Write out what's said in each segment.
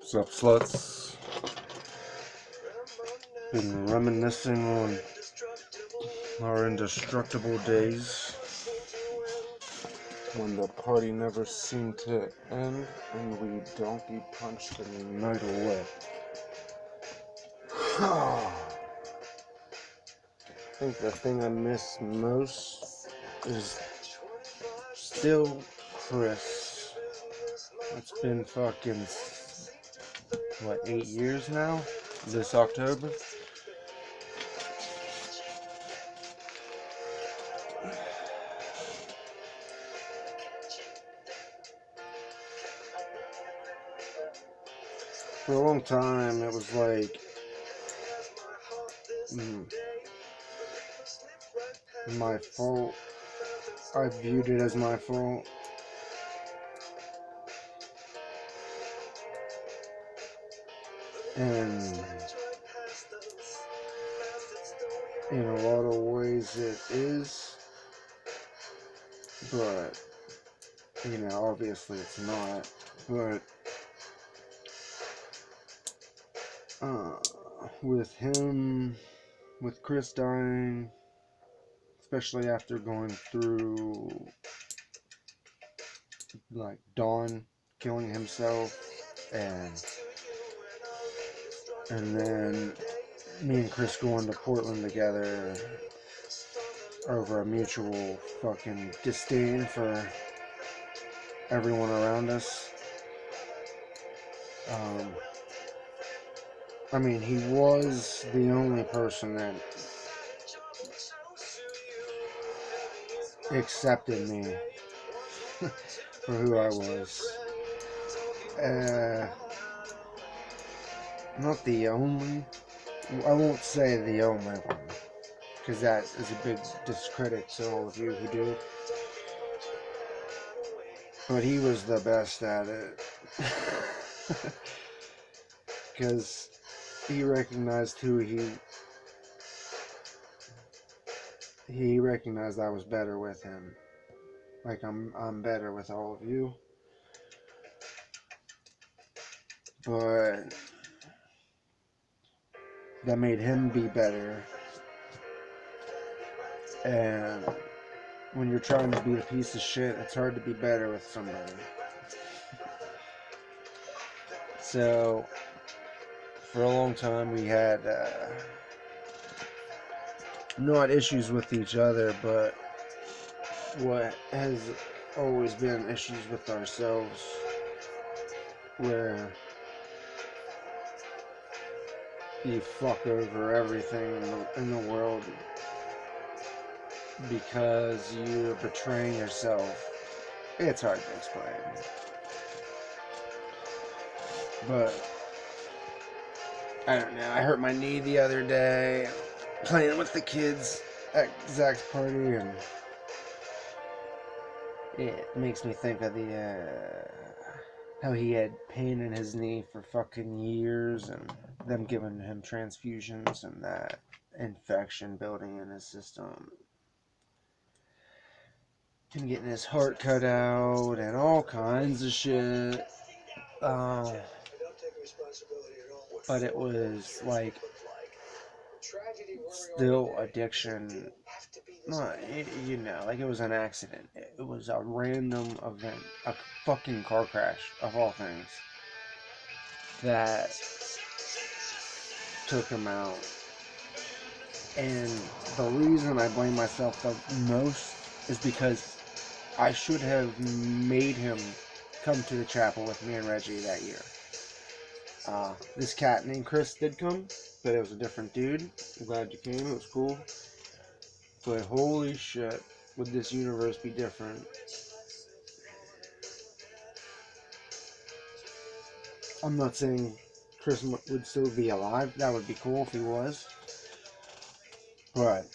What's up, sluts? Been reminiscing on our indestructible days when the party never seemed to end and we donkey punched the night away. I think the thing I miss most is still Chris. It's been fucking, 8 years now? This October? For a long time, it was like, my fault. I viewed it as my fault. And in a lot of ways it is, but, obviously it's not. But, with Chris dying, especially after going through, like, Dawn killing himself, and then me and Chris going to Portland together over a mutual fucking disdain for everyone around us. He was the only person that accepted me for who I was. Not the only. I won't say the only one, because that is a big discredit to all of you who do. But he was the best at it. Because he recognized he recognized I was better with him. Like, I'm better with all of you. But that made him be better. And when you're trying to be a piece of shit, it's hard to be better with somebody. So, for a long time we had not issues with each other, but what has always been issues with ourselves, where you fuck over everything in the world because you're betraying yourself. It's hard to explain. But I don't know. I hurt my knee the other day playing with the kids at Zach's party, and it makes me think of how he had pain in his knee for fucking years, and them giving him transfusions and that infection building in his system, him getting his heart cut out and all kinds of shit. But it was like still addiction. Not, like it was an accident. It was a random event, a fucking car crash of all things, that took him out. And the reason I blame myself the most is because I should have made him come to the chapel with me and Reggie that year. This cat named Chris did come, but it was a different dude. I'm glad you came, it was cool. But holy shit, would this universe be different? I'm not saying Chris would still be alive. That would be cool if he was. But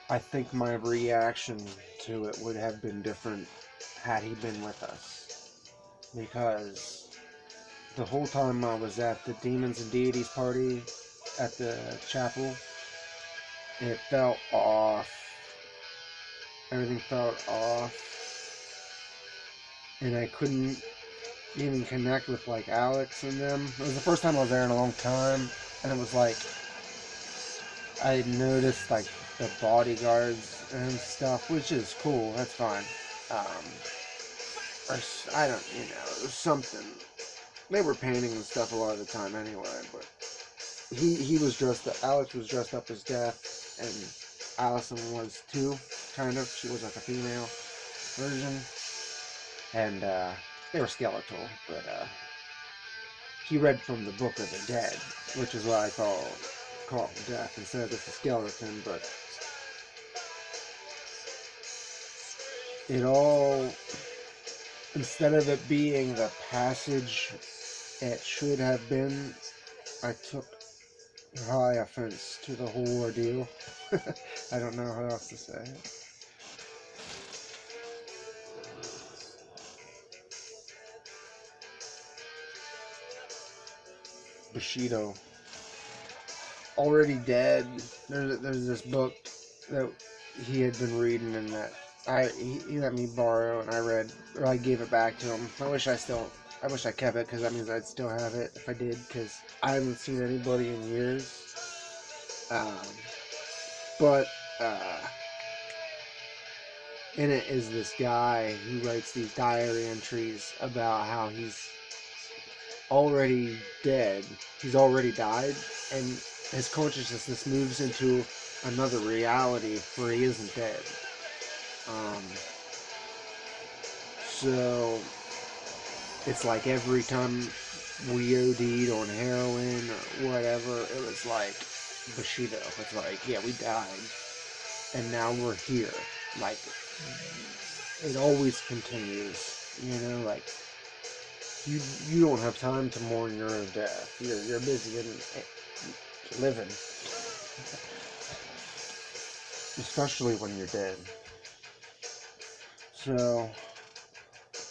I think my reaction to it would have been different had he been with us. Because the whole time I was at the Demons and Deities party at the chapel, it felt off. Everything felt off. And I couldn't even connect with like Alex and them. It was the first time I was there in a long time, and it was like I noticed like the bodyguards and stuff, which is cool. That's fine. Um, or I don't, something. They were painting and stuff a lot of the time anyway, but he was dressed up. Alex was dressed up as Death, and Allison was too, kind of. She was like a female version, and they were skeletal, but he read from the Book of the Dead, which is why I call him Death instead of just a skeleton. But it all, instead of it being the passage it should have been, I took high offense to the whole ordeal. I don't know how else to say it. Bushido, already dead. There's this book that he had been reading, and that he let me borrow, and I read, or I gave it back to him. I wish I kept it, because that means I'd still have it if I did, because I haven't seen anybody in years. Um, but in it is this guy who writes these diary entries about how he's already dead. He's already died, and his consciousness moves into another reality where he isn't dead. So it's like every time we OD'd on heroin or whatever, it was like Bushido. It's like, yeah, we died, and now we're here. Like, it always continues, like you don't have time to mourn your own death. You're busy and living, especially when you're dead. So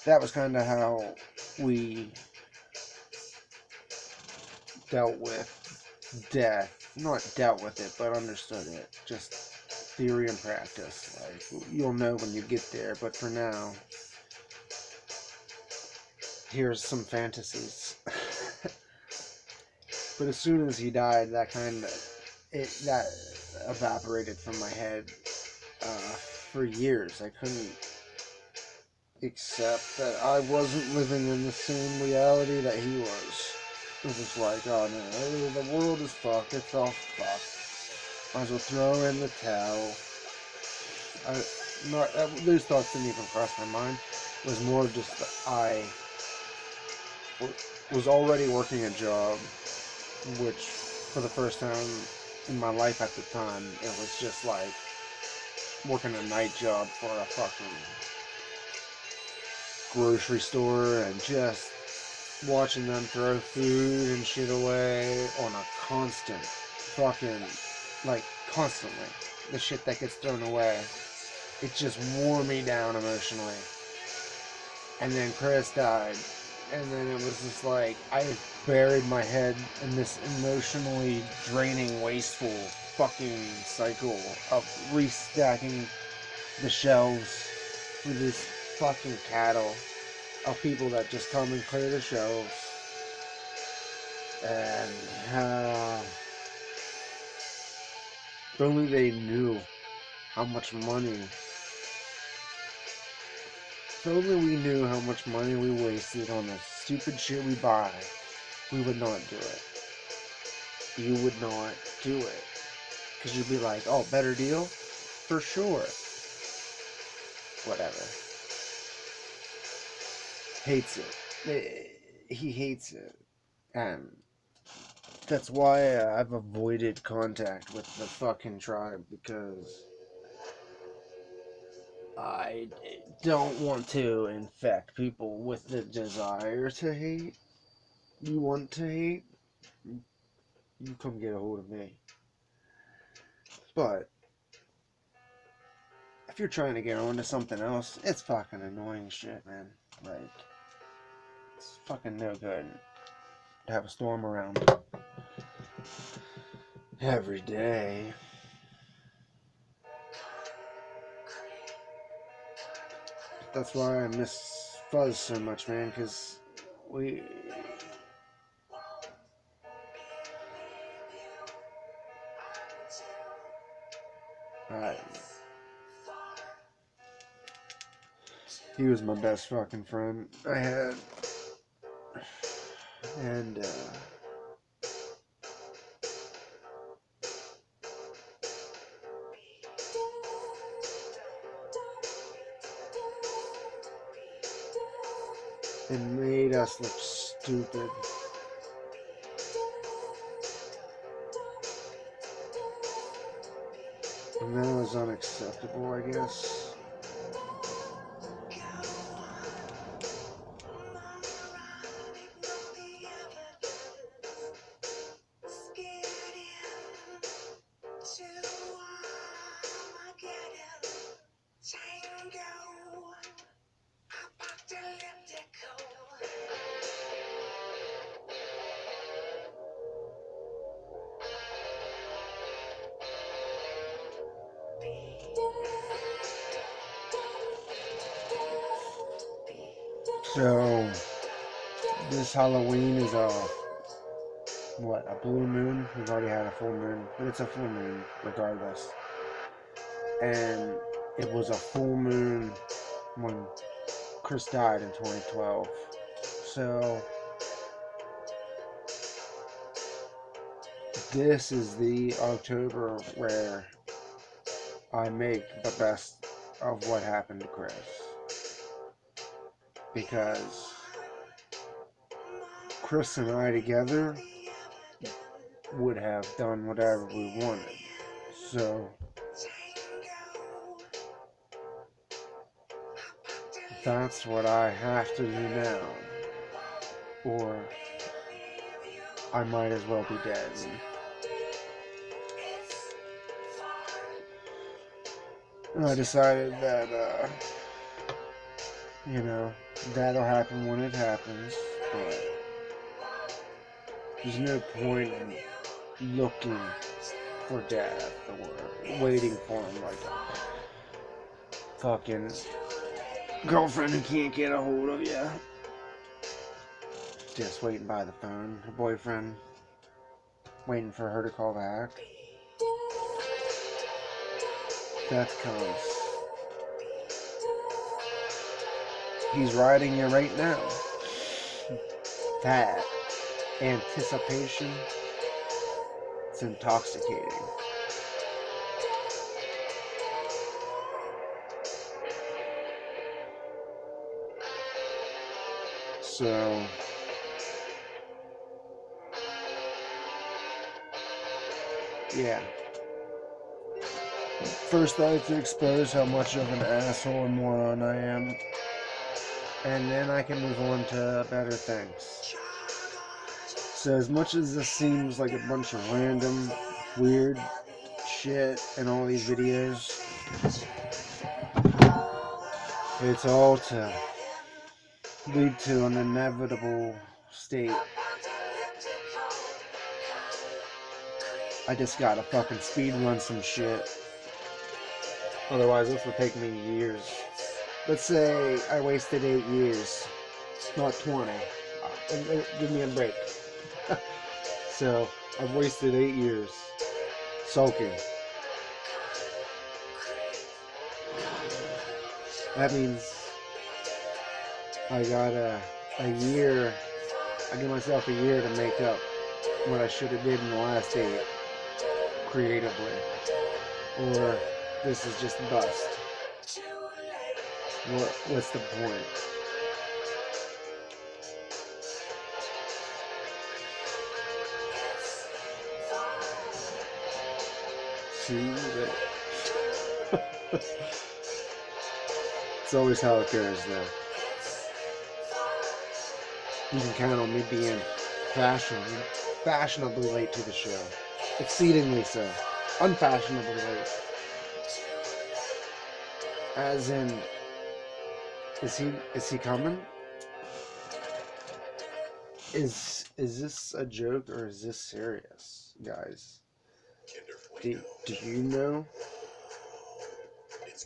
that was kind of how we dealt with death. Not dealt with it, but understood it. Just theory and practice. Like, you'll know when you get there, but for now, here's some fantasies. But as soon as he died, that evaporated from my head. For years, I couldn't accept that I wasn't living in the same reality that he was. It was like, oh no, the world is fucked. It's all fucked. Might as well throw in the towel. Those thoughts didn't even cross my mind. It was more just that I was already working a job, which for the first time in my life at the time, it was just like working a night job for a fucking grocery store and just watching them throw food and shit away on a constant fucking, like, constantly. The shit that gets thrown away. It just wore me down emotionally. And then Chris died. And then it was just like, I buried my head in this emotionally draining, wasteful fucking cycle of restacking the shelves with this fucking cattle of people that just come and clear the shelves. And if only they knew how much money, if only we knew how much money we wasted on the stupid shit we buy, we would not do it. You would not do it. Because you'd be like, oh, better deal? For sure. Whatever. Hates it. He hates it. And that's why I've avoided contact with the fucking tribe, because I don't want to infect people with the desire to hate. You want to hate? You come get a hold of me. But if you're trying to get on to something else, it's fucking annoying shit, man. Like, it's fucking no good to have a storm around every day. That's why I miss Fuzz so much, man, because we he was my best fucking friend I had, and it made us look stupid. And that was unacceptable, I guess. So, this Halloween is a blue moon? We've already had a full moon, but it's a full moon regardless. And it was a full moon when Chris died in 2012. So, this is the October where I make the best of what happened to Chris. Because Chris and I together would have done whatever we wanted. So that's what I have to do now. Or I might as well be dead. And I decided that, that'll happen when it happens, but there's no point in looking for death or waiting for him like a fucking girlfriend who can't get a hold of you. Just waiting by the phone, her boyfriend, waiting for her to call back. Death comes. He's riding you right now. That anticipation, it's intoxicating. So, yeah. First I have to expose how much of an asshole and moron I am. And then I can move on to better things. So as much as this seems like a bunch of random, weird shit in all these videos, it's all to lead to an inevitable state. I just gotta fucking speed run some shit. Otherwise this would take me years. Let's say I wasted 8 years, not 20. Give me a break. So, I've wasted 8 years sulking. That means I got a year, I give myself a year to make up what I should have did in the last 8 creatively. Or this is just a bust. What's the point? See that? It's always how it goes, though. You can count on me being fashionably late to the show. Exceedingly so. Unfashionably late. As in, is he coming? Is this a joke or is this serious, guys? Do you know?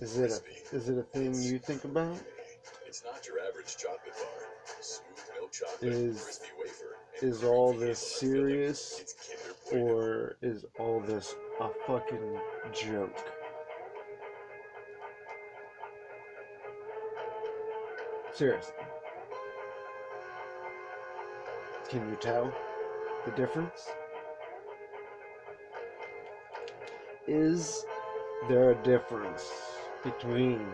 Is it a thing you think about? It's not your average chocolate bar. Smooth milk Is all this serious, or is all this a fucking joke? Seriously. Can you tell the difference? Is there a difference between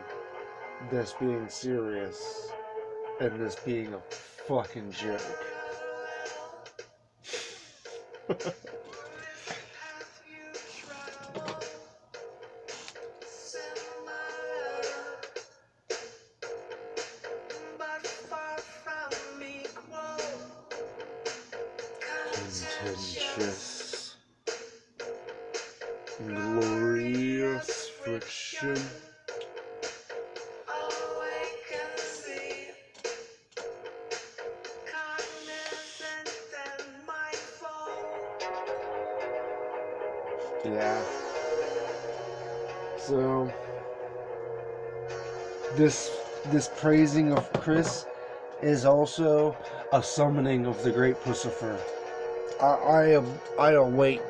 this being serious and this being a fucking joke? Contentious, glorious friction. Yeah. So this praising of Chris is also a summoning of the great Puscifer. I await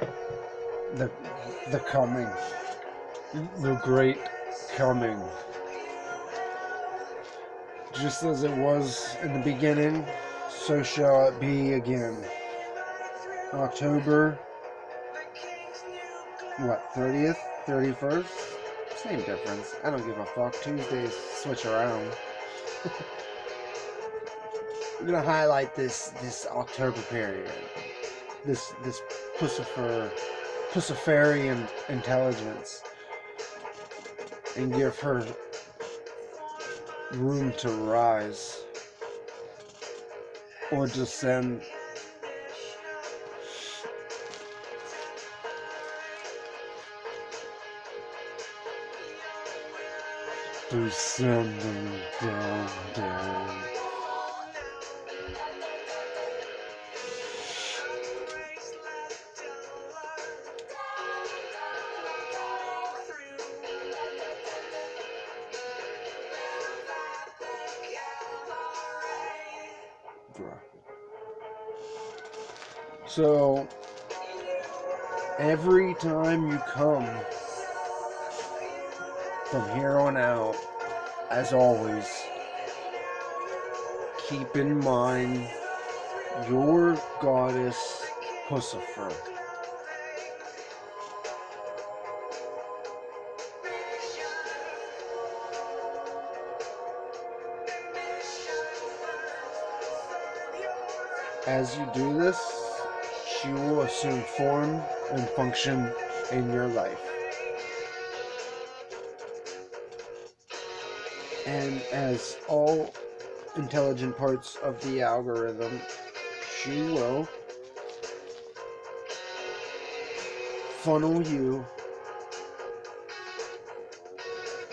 the coming, the great coming. Just as it was in the beginning, so shall it be again. October, what, 30th, 31st? Same difference. I don't give a fuck. Tuesdays switch around. We're gonna highlight this October period. This Pussiferian intelligence, and give her room to rise or descend. Descending down, down. So, every time you come from here on out, as always, keep in mind your goddess Puscifer. As you do this, she will assume form and function in your life. And as all intelligent parts of the algorithm, she will funnel you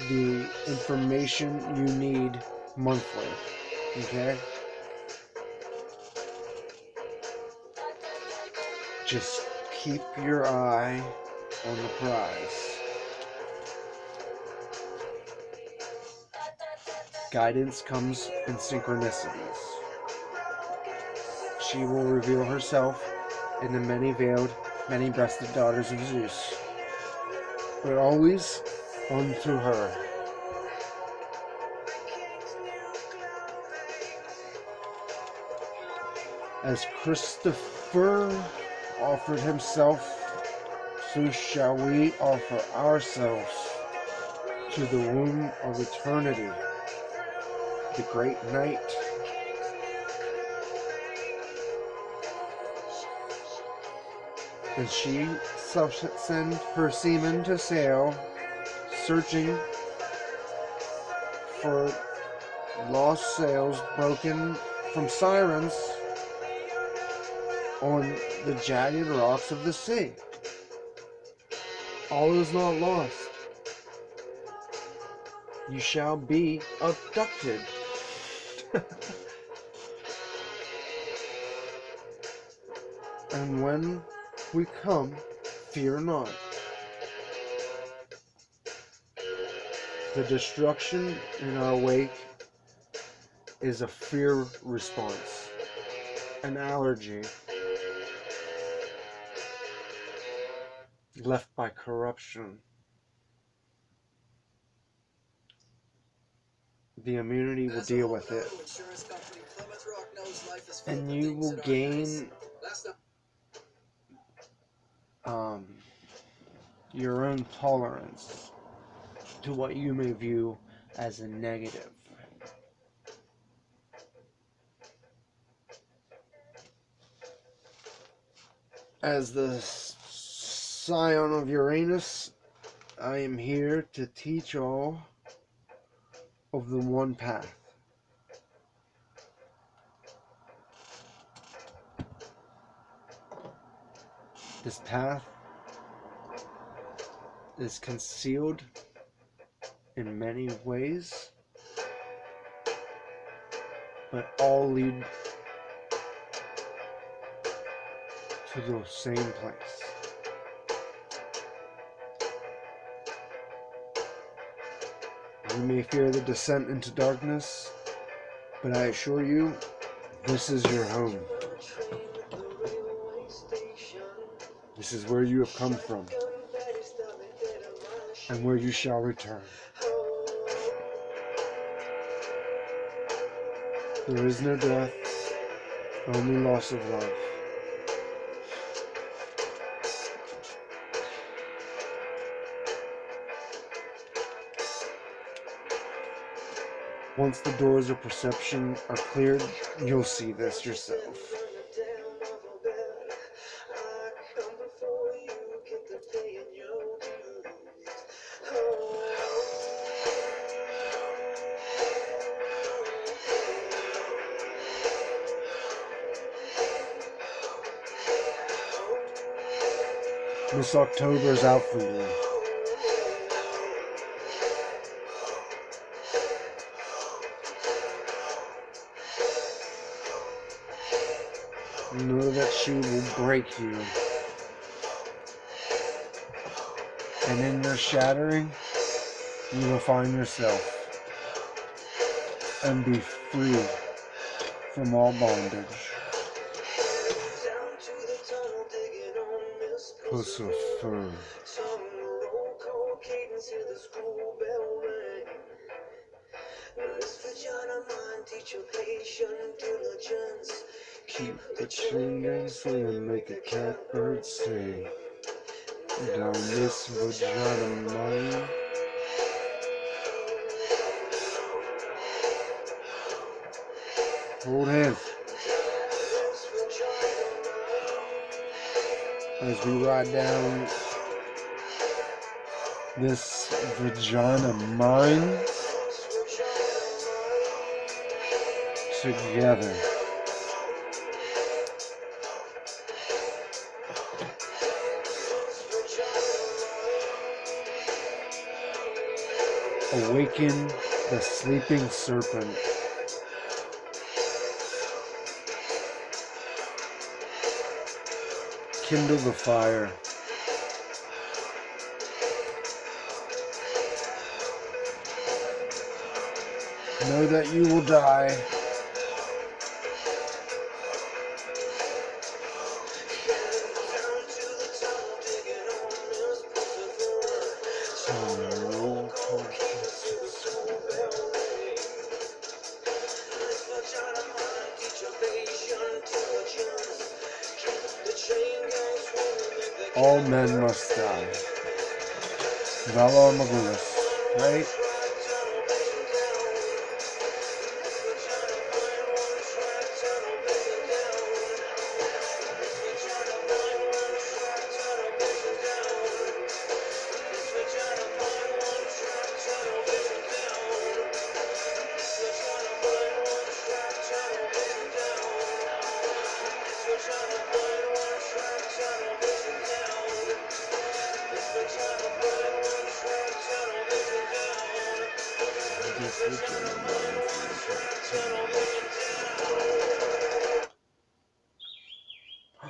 the information you need monthly. Okay? Just keep your eye on the prize. Guidance comes in synchronicities. She will reveal herself in the many-veiled, many-breasted daughters of Zeus, but always unto her. As Christopher offered himself, so shall we offer ourselves to the womb of eternity, the great night. And she shall send her seamen to sail, searching for lost sails broken from sirens on the jagged rocks of the sea. All is not lost. You shall be abducted. And when we come, fear not. The destruction in our wake is a fear response. an allergy left by corruption. The immunity will deal with it. And you will gain your own tolerance to what you may view as a negative. As the scion of Uranus, I am here to teach all of the one path. This path is concealed in many ways, but all lead to the same place. You may fear the descent into darkness, but I assure you, this is your home. This is where you have come from, and where you shall return. There is no death, only loss of love. Once the doors of perception are cleared, you'll see this yourself. Miss October's out for you. Know that she will break you. And in your shattering, you will find yourself and be free from all bondage. Puscifer. Keep the chain gang swing and make a catbird sing. Down this vagina mine. Hold hands as we ride down this vagina mine together. Awaken the sleeping serpent. Kindle the fire. Know that you will die. All men must die. Valor Magulis, right?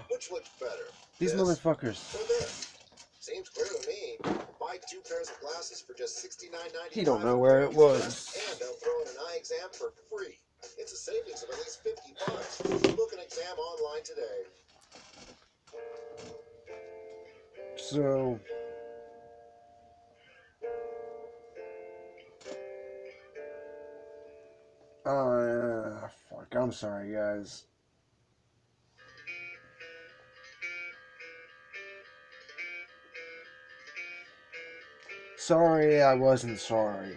Which looks better? These motherfuckers. Or this? Seems clear to me. Buy 2 pairs of glasses for just $69.95. He don't know where it was. And they'll throw in an eye exam for free. It's a savings of at least $50. Book an exam online today. So, fuck, I'm sorry, guys. Sorry, I wasn't sorry.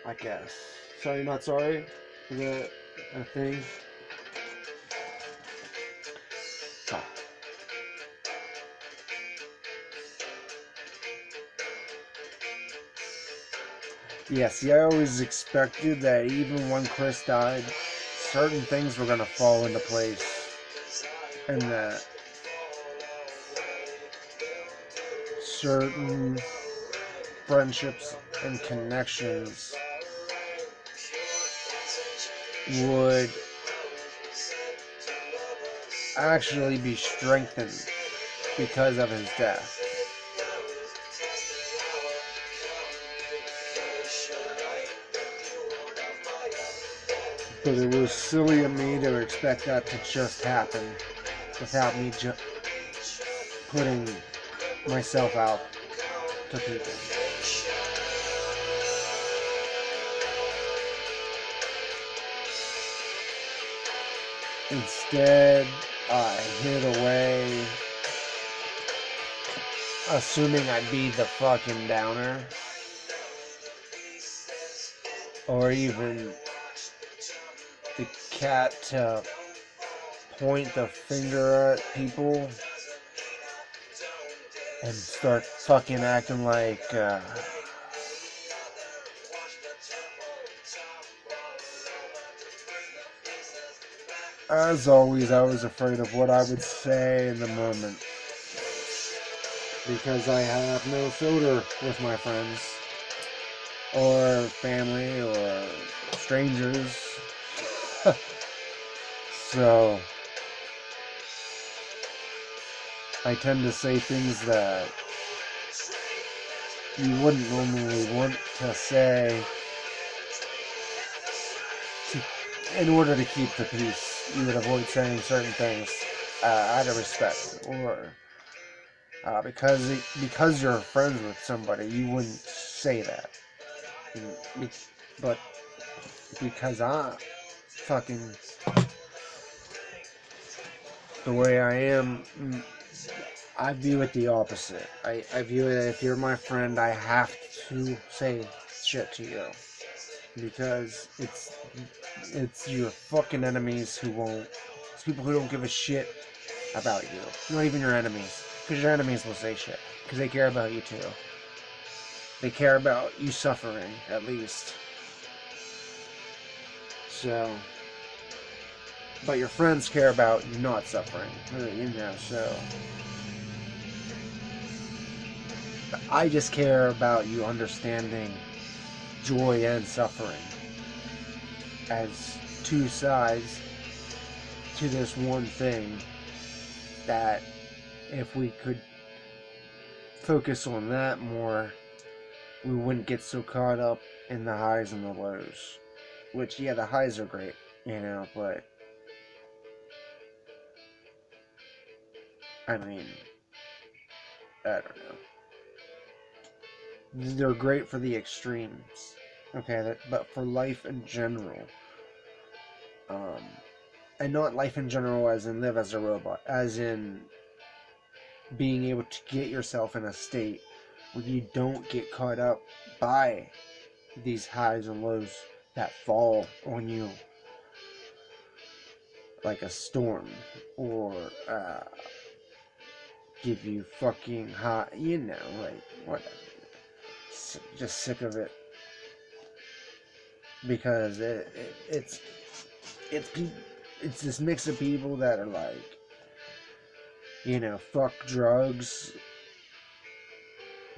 I guess. Sorry, not sorry? Is that a thing? Fuck. Yeah, see, I always expected that even when Chris died, certain things were gonna fall into place. And that certain friendships and connections would actually be strengthened because of his death. But it was silly of me to expect that to just happen without me putting myself out to people. Instead, I hid away, assuming I'd be the fucking downer. Or even the cat to point the finger at people and start fucking acting like, as always, I was afraid of what I would say in the moment. Because I have no filter with my friends. Or family, or strangers. So, I tend to say things that you wouldn't normally want to say in order to keep the peace. You would avoid saying certain things out of respect, or because you're friends with somebody, you wouldn't say that. But because I fucking the way I am, I view it the opposite. I view it, if you're my friend, I have to say shit to you. Because it's your fucking enemies who won't. It's people who don't give a shit about you. Not even your enemies. Because your enemies will say shit. Because they care about you too. They care about you suffering, at least. So. But your friends care about you not suffering. So. I just care about you understanding joy and suffering as two sides to this one thing, that if we could focus on that more, we wouldn't get so caught up in the highs and the lows. Which, yeah, the highs are great, but I mean, I don't know. They're great for the extremes, okay, but for life in general, and not life in general as in live as a robot, as in being able to get yourself in a state where you don't get caught up by these highs and lows that fall on you like a storm, or give you fucking hot, like whatever. Just sick of it, because it's this mix of people that are like, fuck drugs,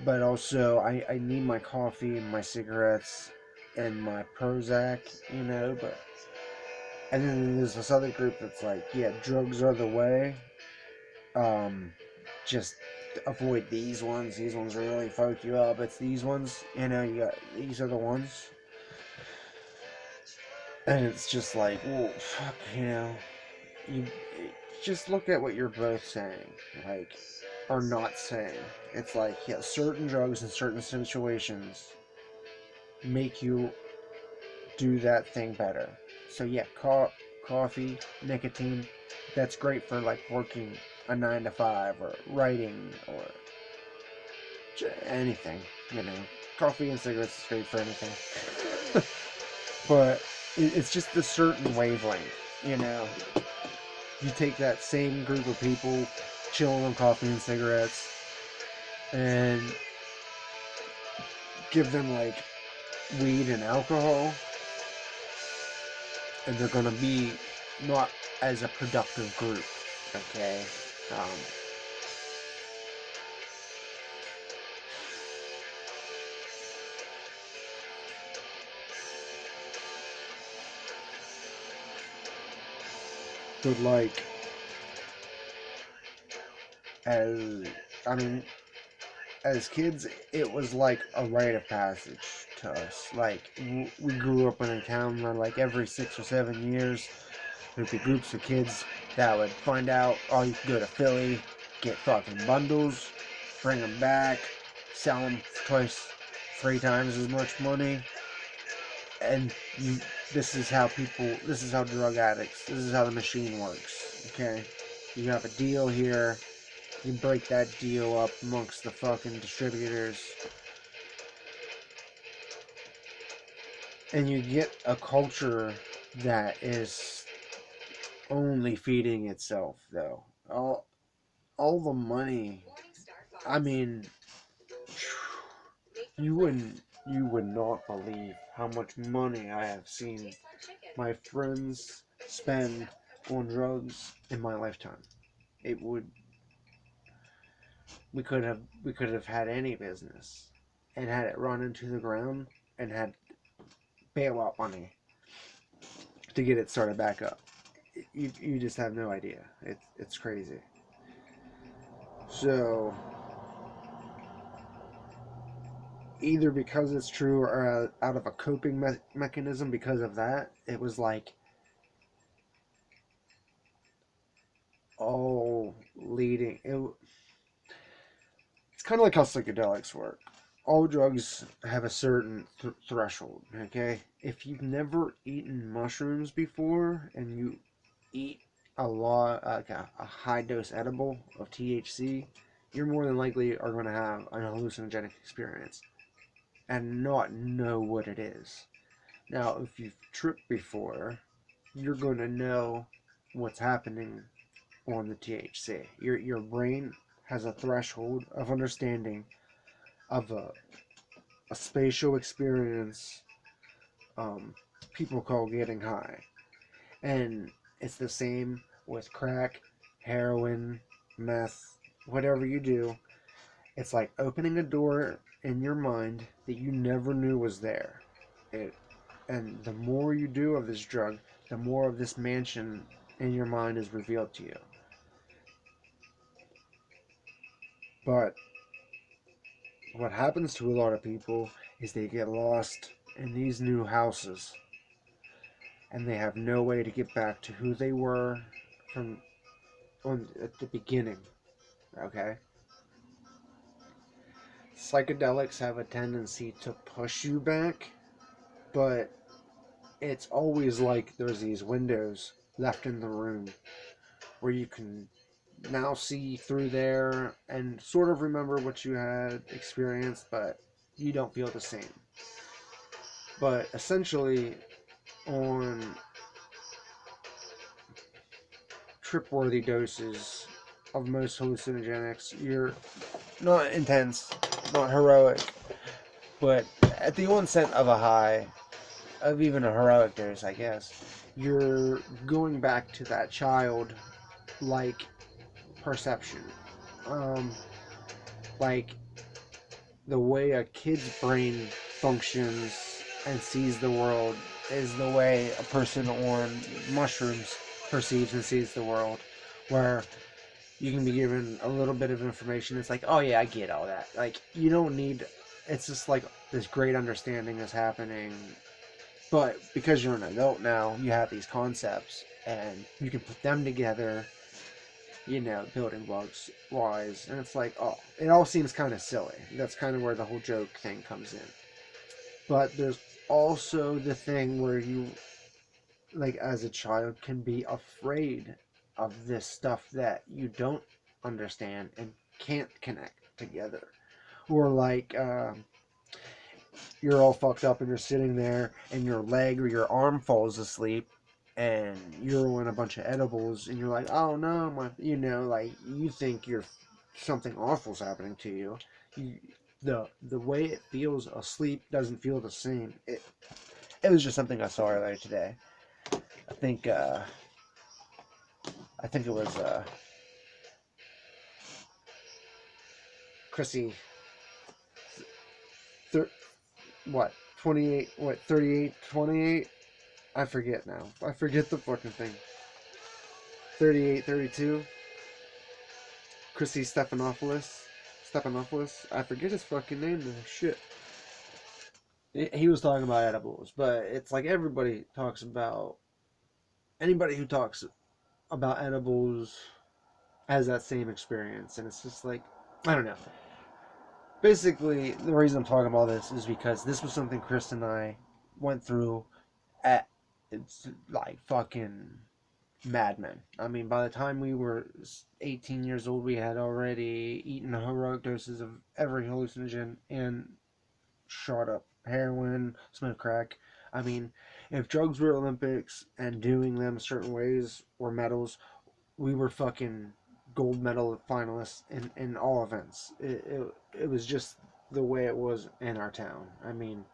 but also I need my coffee and my cigarettes and my Prozac, but and then there's this other group that's like, yeah, drugs are the way. Just avoid these ones. These ones really fuck you up. It's these ones, these are the ones. And it's just like, well, fuck, you just look at what you're both saying, like, or not saying. It's like, yeah, certain drugs in certain situations make you do that thing better. So yeah, coffee, nicotine, that's great for like working a 9 to 5 or writing or anything. You know, coffee and cigarettes is great for anything. But it's just a certain wavelength. You know, you take that same group of people chilling on coffee and cigarettes and give them like weed and alcohol, and they're gonna be not as a productive group. Okay. Um, but like, as I mean, as kids, it was like a rite of passage to us. Like, we grew up in a town where, like, every 6 or 7 years, there'd be groups of kids that would find out, oh, you can go to Philly, get fucking bundles, bring them back, sell them twice, 3 times as much money, and this is how drug addicts, this is how the machine works, okay? You have a deal here, you break that deal up amongst the fucking distributors, and you get a culture that is only feeding itself, though. All the money. I mean, you would not believe how much money I have seen my friends spend on drugs in my lifetime. It would we could have had any business and had it run into the ground and had bailout money to get it started back up. You just have no idea. It's crazy. So either because it's true or out of a coping mechanism because of that, it was like all leading. It's kind of like how psychedelics work. All drugs have a certain threshold, okay? If you've never eaten mushrooms before and you eat a lot, like a high dose edible of THC, you're more than likely are going to have an hallucinogenic experience and not know what it is. Now, if you've tripped before, you're going to know what's happening on the THC. Your brain has a threshold of understanding of a spatial experience people call getting high. And it's the same with crack, heroin, meth, whatever you do. It's like opening a door in your mind that you never knew was there. It, and the more you do of this drug, the more of this mansion in your mind is revealed to you. But what happens to a lot of people is they get lost in these new houses and they have no way to get back to who they were from at the beginning. Okay? Psychedelics have a tendency to push you back, but it's always like there's these windows left in the room where you can now see through there and sort of remember what you had experienced, but you don't feel the same. But essentially, on trip-worthy doses of most hallucinogenics, you're not intense, not heroic, but at the onset of a high, of even a heroic dose, I guess, you're going back to that child-like perception. Um, like the way a kid's brain functions and sees the world is the way a person on mushrooms perceives and sees the world, where you can be given a little bit of information. It's like, oh yeah, I get all that. Like, you don't need, it's just like this great understanding is happening But because you're an adult now, you have these concepts, and you can put them together, building blocks wise, and it's like, oh, it all seems kind of silly. That's kind of where the whole joke thing comes in. But there's also the thing where you, like, as a child, can be afraid of this stuff that you don't understand and can't connect together. Or, like, you're all fucked up and you're sitting there and your leg or your arm falls asleep and you're on a bunch of edibles and you're like, oh no, like you think something awful's happening to you. The way it feels asleep doesn't feel the same. It was just something I saw earlier today. I think it was Chrissy, thir- what 28, what 38, 28. I forget now. I forget the fucking thing. 38, 32. Chrissy Stephanopoulos. I forget his fucking name now. Shit. He was talking about edibles, but it's like anybody who talks about edibles has that same experience, and it's just like, I don't know. Basically, the reason I'm talking about this is because this was something Chris and I went through at, it's like fucking madmen. I mean, by the time we were 18 years old, we had already eaten heroic doses of every hallucinogen and shot up heroin, smoked crack. I mean, if drugs were Olympics and doing them certain ways were medals, we were fucking gold medal finalists in all events. It was just the way it was in our town. I mean,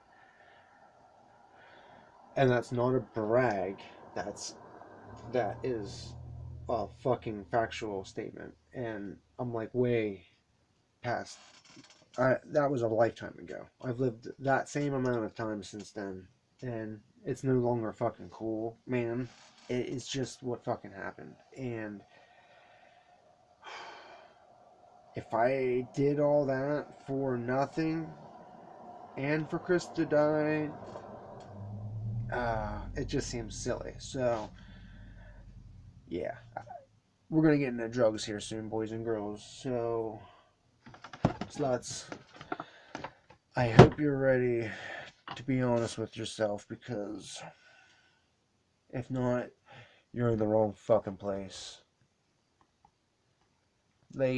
and that's not a brag. That is a fucking factual statement, and I'm like way past. That was a lifetime ago. I've lived that same amount of time since then, and it's no longer fucking cool, man. It's just what fucking happened, and if I did all that for nothing, and for Chris to die, it just seems silly. So, yeah, we're gonna get into drugs here soon, boys and girls. So, sluts, I hope you're ready to be honest with yourself, because if not, you're in the wrong fucking place. Late.